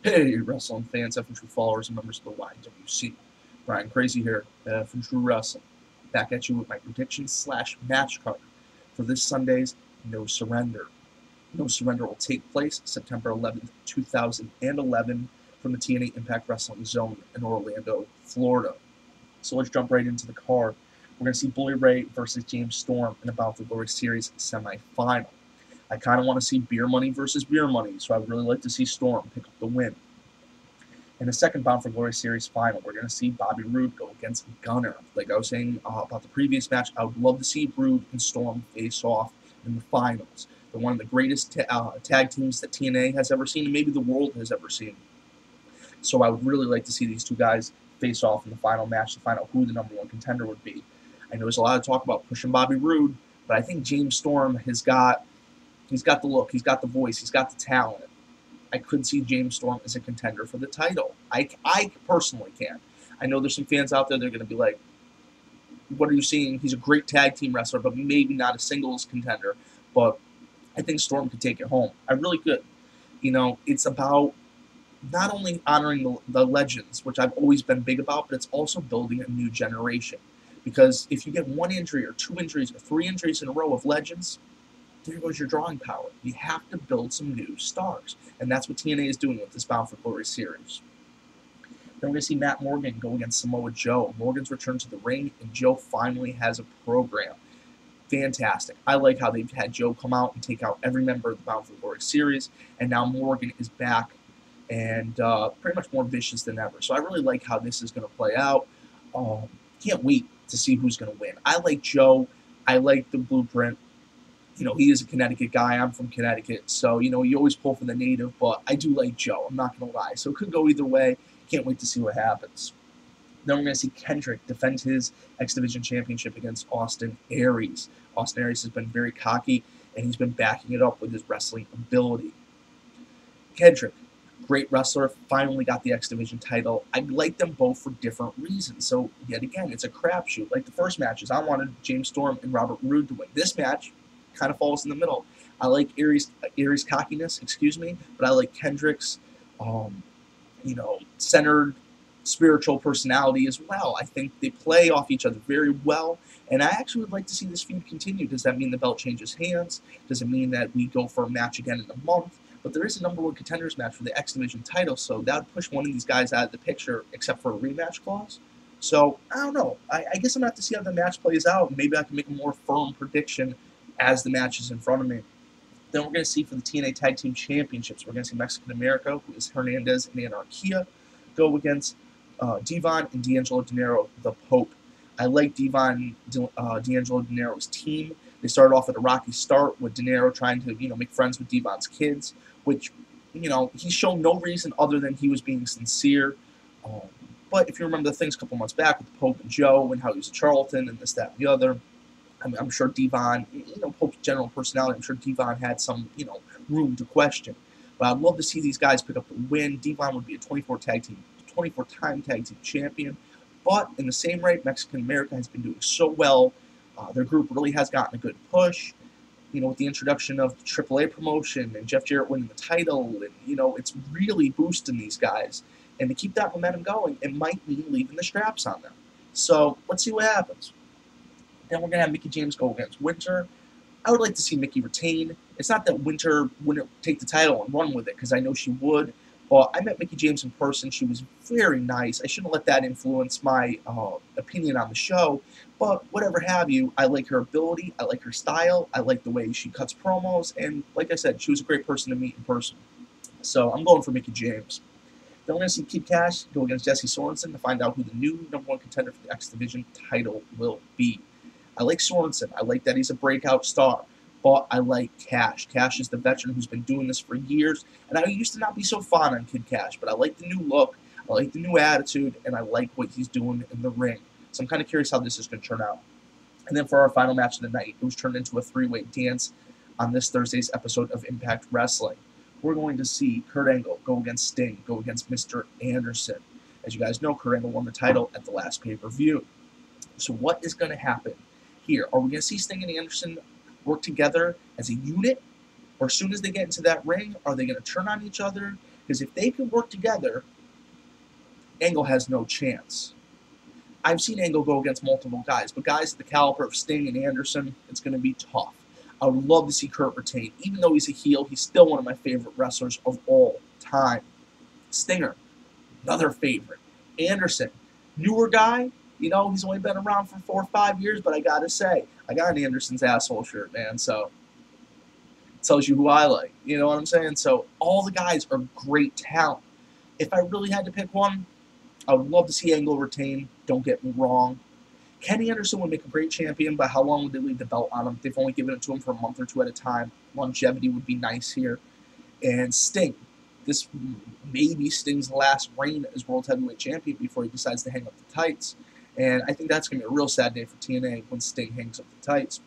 Hey, wrestling fans, infantry followers, and members of the YWC. Brian Crazy here, from True Wrestling. Back at you with my predictions slash match card for this Sunday's No Surrender. No Surrender will take place September 11th, 2011, from the TNA Impact Wrestling Zone in Orlando, Florida. So let's jump right into the card. We're going to see Bully Ray versus James Storm in the Bound for Glory Series semifinal. I kind of want to see beer money versus beer money, so I would really like to see Storm pick up the win. In the second Bound for Glory Series final, we're going to see Bobby Roode go against Gunner. Like I was saying about the previous match, I would love to see Roode and Storm face off in the finals. They're one of the greatest tag teams that TNA has ever seen, and maybe the world has ever seen. So I would really like to see these two guys face off in the final match to find out who the #1 contender would be. I know there's a lot of talk about pushing Bobby Roode, but I think James Storm he's got the look, he's got the voice, he's got the talent. I could see James Storm as a contender for the title. I personally can. I know there's some fans out there that are going to be like, what are you seeing? He's a great tag team wrestler, but maybe not a singles contender. But I think Storm could take it home. I really could. You know, it's about not only honoring the legends, which I've always been big about, but it's also building a new generation. Because if you get one injury or two injuries or three injuries in a row of legends, there goes your drawing power. You have to build some new stars. And that's what TNA is doing with this Bound for Glory series. Then we're going to see Matt Morgan go against Samoa Joe. Morgan's returned to the ring, and Joe finally has a program. Fantastic. I like how they've had Joe come out and take out every member of the Bound for Glory series, and now Morgan is back and pretty much more vicious than ever. So I really like how this is going to play out. Can't wait to see who's going to win. I like Joe. I like the blueprint. You know, he is a Connecticut guy. I'm from Connecticut. So, you know, you always pull for the native, but I do like Joe. I'm not going to lie. So it could go either way. Can't wait to see what happens. Then we're going to see Kendrick defend his X Division Championship against Austin Aries. Austin Aries has been very cocky, and he's been backing it up with his wrestling ability. Kendrick, great wrestler, finally got the X Division title. I like them both for different reasons. So, yet again, it's a crapshoot. Like the first matches, I wanted James Storm and Robert Roode to win. This match kind of falls in the middle. I like Aries' cockiness, but I like Kendrick's, centered spiritual personality as well. I think they play off each other very well, and I actually would like to see this feud continue. Does that mean the belt changes hands? Does it mean that we go for a match again in a month? But there is a #1 contenders match for the X Division title, so that would push one of these guys out of the picture, except for a rematch clause. So, I don't know. I guess I'm going to have to see how the match plays out. Maybe I can make a more firm prediction as the match is in front of me. Then we're going to see for the TNA Tag Team Championships, we're going to see Mexican America, who is Hernandez and Anarquia, go against Devon and D'Angelo Dinero, the Pope. I like D'Angelo Dinero's team. They started off at a rocky start with Dinero trying to, make friends with Devon's kids, which, he's shown no reason other than he was being sincere. But if you remember the things a couple months back with the Pope and Joe and how he was a charlatan and this, that, and the other, I'm sure Devon, Pope's general personality, I'm sure Devon had some, room to question. But I'd love to see these guys pick up the win. Devon would be a 24-time tag team champion. But in the same rate, Mexican America has been doing so well. Their group really has gotten a good push. With the introduction of the AAA promotion and Jeff Jarrett winning the title, and it's really boosting these guys. And to keep that momentum going, it might mean leaving the straps on them. So let's see what happens. Then we're going to have Mickie James go against Winter. I would like to see Mickie retain. It's not that Winter wouldn't take the title and run with it, because I know she would. But I met Mickie James in person. She was very nice. I shouldn't let that influence my opinion on the show. But whatever have you, I like her ability. I like her style. I like the way she cuts promos. And like I said, she was a great person to meet in person. So I'm going for Mickie James. Then we're going to see Kid Cash go against Jesse Sorensen to find out who the new #1 contender for the X Division title will be. I like Sorensen. I like that he's a breakout star. But I like Cash. Cash is the veteran who's been doing this for years. And I used to not be so fond on Kid Cash, but I like the new look. I like the new attitude. And I like what he's doing in the ring. So I'm kind of curious how this is going to turn out. And then for our final match of the night, it was turned into a three-way dance on this Thursday's episode of Impact Wrestling. We're going to see Kurt Angle go against Sting, go against Mr. Anderson. As you guys know, Kurt Angle won the title at the last pay-per-view. So what is going to happen here? Are we going to see Sting and Anderson work together as a unit? Or as soon as they get into that ring, are they going to turn on each other? Because if they can work together, Angle has no chance. I've seen Angle go against multiple guys, but guys at the caliber of Sting and Anderson, it's going to be tough. I would love to see Kurt retain. Even though he's a heel, he's still one of my favorite wrestlers of all time. Stinger, another favorite. Anderson, newer guy. You know, he's only been around for 4 or 5 years, but I got to say, I got an Anderson's asshole shirt, man, so it tells you who I like. You know what I'm saying? So all the guys are great talent. If I really had to pick one, I would love to see Angle retain. Don't get me wrong. Kenny Anderson would make a great champion, but how long would they leave the belt on him? They've only given it to him for a month or two at a time. Longevity would be nice here. And Sting. This may be Sting's last reign as World Heavyweight Champion before he decides to hang up the tights. And I think that's going to be a real sad day for TNA when Sting hangs up the tights.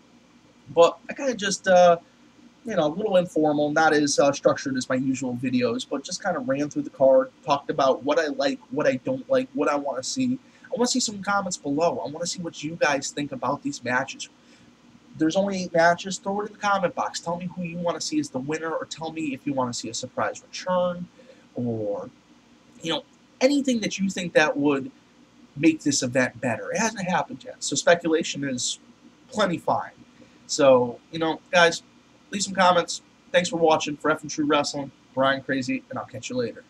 But I kind of just, you know, a little informal, not as structured as my usual videos, but just kind of ran through the card, talked about what I like, what I don't like, what I want to see. I want to see some comments below. I want to see what you guys think about these matches. There's only 8 matches. Throw it in the comment box. Tell me who you want to see as the winner, or tell me if you want to see a surprise return, or, you know, anything that you think that would make this event better. It hasn't happened yet, so speculation is plenty fine. So, you know, guys, leave some comments. Thanks for watching. For F and True Wrestling, Brian Crazy, and I'll catch you later.